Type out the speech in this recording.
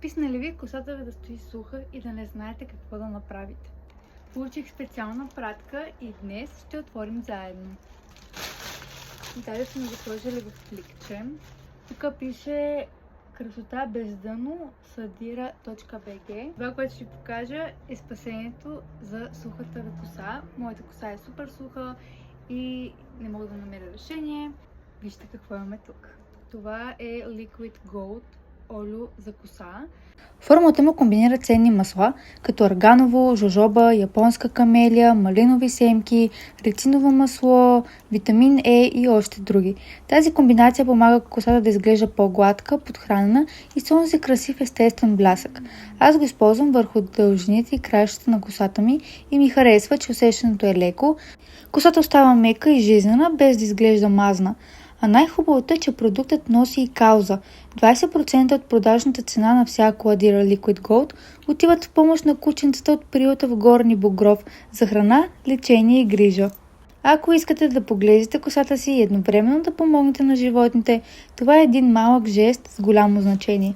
Писна ли ви косата ви да стои суха и да не знаете какво да направите? Получих специална пратка и днес ще отворим заедно. Даже сме го сложили в пликче. Тук пише красота без дъно sadira.bg. Това, което ще ви покажа, е спасението за сухата ви коса. Моята коса е супер суха и не мога да намеря решение. Вижте какво имаме тук. Това е Liquid Gold олио за коса. Формулата му комбинира ценни масла, като арганово, жожоба, японска камелия, малинови семки, рециново масло, витамин Е и още други. Тази комбинация помага косата да изглежда по-гладка, подхранена и с онзи красив естествен блясък. Аз го използвам върху дължините и краищата на косата ми и ми харесва, че усещането е леко. Косата остава мека и жизнена, без да изглежда мазна. А най-хубавото е, че продуктът носи и кауза. 20% от продажната цена на всяко Adira Liquid Gold отиват в помощ на кученцата от приюта в Горни Богров за храна, лечение и грижа. Ако искате да поглезите косата си и едновременно да помогнете на животните, това е един малък жест с голямо значение.